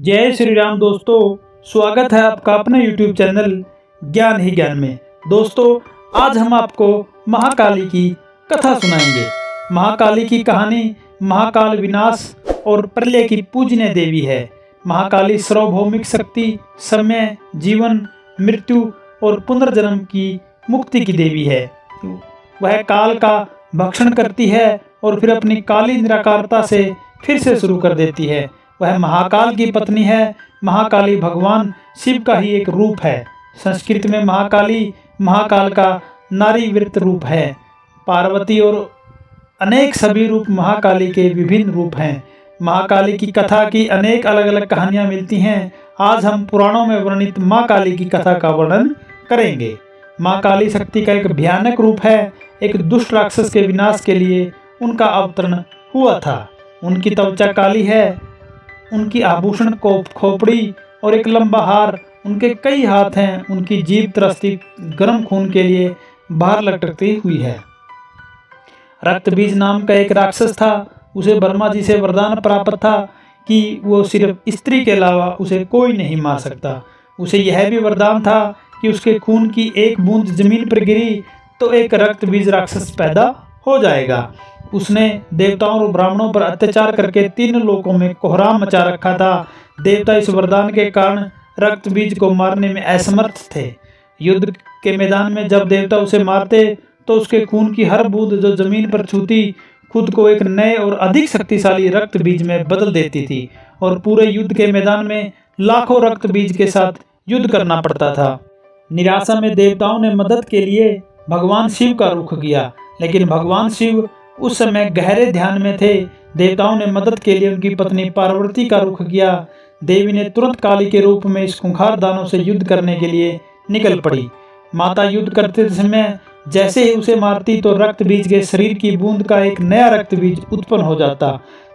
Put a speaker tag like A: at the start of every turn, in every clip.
A: जय श्री राम दोस्तों, स्वागत है आपका अपने YouTube चैनल ज्ञान ही ज्ञान में। दोस्तों, आज हम आपको महाकाली की कथा सुनाएंगे। महाकाली की कहानी महाकाल विनाश और प्रलय की पूजनीय देवी है। महाकाली सार्वभौमिक शक्ति, समय, जीवन, मृत्यु और पुनर्जन्म की मुक्ति की देवी है। वह काल का भक्षण करती है और फिर अपनी काली निराकारता से फिर से शुरू कर देती है। वह महाकाल की पत्नी है। महाकाली भगवान शिव का ही एक रूप है। संस्कृत में महाकाली महाकाल का नारी वृत्त रूप है। पार्वती और अनेक सभी रूप महाकाली के विभिन्न रूप हैं। महाकाली की कथा की अनेक अलग अलग कहानियां मिलती हैं। आज हम पुराणों में वर्णित माँ काली की कथा का वर्णन करेंगे। माँ काली शक्ति का एक भयानक रूप है। एक दुष्ट राक्षस के विनाश के लिए उनका अवतरण हुआ था। उनकी त्वचा काली है, उनकी आभूषण खोपड़ी और एक लंबा हार, उनके कई हाथ हैं। उनकी जीभ त्रस्ती गर्म खून के लिए बाहर लटकती हुई है। रक्तबीज नाम का एक राक्षस था। उसे ब्रह्मा जी से वरदान प्राप्त था कि वो सिर्फ स्त्री के अलावा उसे कोई नहीं मार सकता। उसे यह भी वरदान था कि उसके खून की एक बूंद जमीन पर गिरी तो एक रक्तबीज राक्षस पैदा हो जाएगा। उसने देवताओं और ब्राह्मणों पर अत्याचार करके 3 लोकों में कोहराम मचा रखा था। देवता इस वरदान के कारण रक्तबीज को मारने में असमर्थ थे। युद्ध के मैदान में जब देवता उसे मारते तो उसके खून की हर बूंद जो जमीन पर छूती खुद को एक नए और अधिक शक्तिशाली रक्तबीज में बदल देती थी और पूरे युद्ध के मैदान में लाखों रक्तबीज के साथ युद्ध करना पड़ता था। निराशा में देवताओं ने मदद के लिए भगवान शिव का रुख किया, लेकिन भगवान शिव उस समय गहरे ध्यान में थे। देवताओं ने मदद के लिए उनकी पत्नी पार्वती का रुख किया। देवी ने तुरंत काली के रूप में इस खूंखार दानव से युद्ध करने के लिए निकल पड़ी। माता युद्ध करते समय जैसे ही उसे मारती तो रक्तबीज के शरीर की बूंद का एक नया रक्तबीज उत्पन्न हो जाता।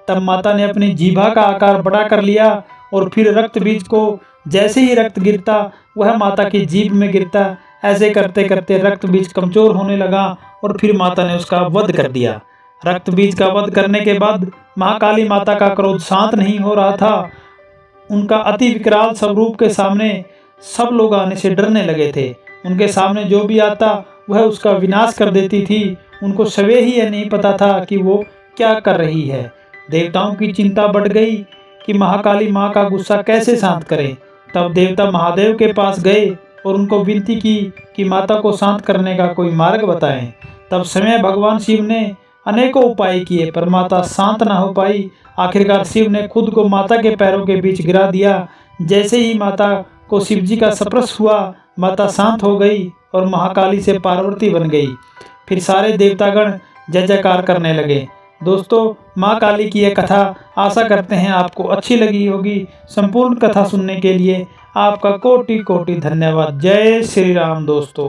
A: तब माता ने अपनी जीभा का आकार बड़ा कर लिया और फिर रक्तबीज को जैसे ही रक्त गिरता वह माता की जीभ में गिरता। ऐसे करते करते रक्तबीज कमजोर होने लगा और फिर माता ने उसका वध कर दिया। रक्तबीज का वध करने के बाद महाकाली माता का क्रोध शांत नहीं हो रहा था। उनका अति विकराल स्वरूप के सामने सब लोग आने से डरने लगे थे। उनके सामने जो भी आता वह उसका विनाश कर देती थी। उनको स्वयं ही यह नहीं पता था कि वो क्या कर रही है। देवताओं की चिंता बढ़ गई कि महाकाली माँ का गुस्सा कैसे शांत करें। तब देवता महादेव के पास गए और उनको विनती की कि माता को शांत करने का कोई मार्ग बताएं। तब समय भगवान शिव ने अनेकों उपाय किए पर माता शांत न हो पाई। आखिरकार शिव ने खुद को माता के पैरों के बीच गिरा दिया। जैसे ही माता को शिव जी का स्पर्श हुआ, माता शांत हो गई और महाकाली से पार्वती बन गई। फिर सारे देवतागण जय जयकार करने लगे। दोस्तों, माँ काली की यह कथा आशा करते हैं आपको अच्छी लगी होगी। संपूर्ण कथा सुनने के लिए आपका कोटि कोटि धन्यवाद। जय श्री राम दोस्तों।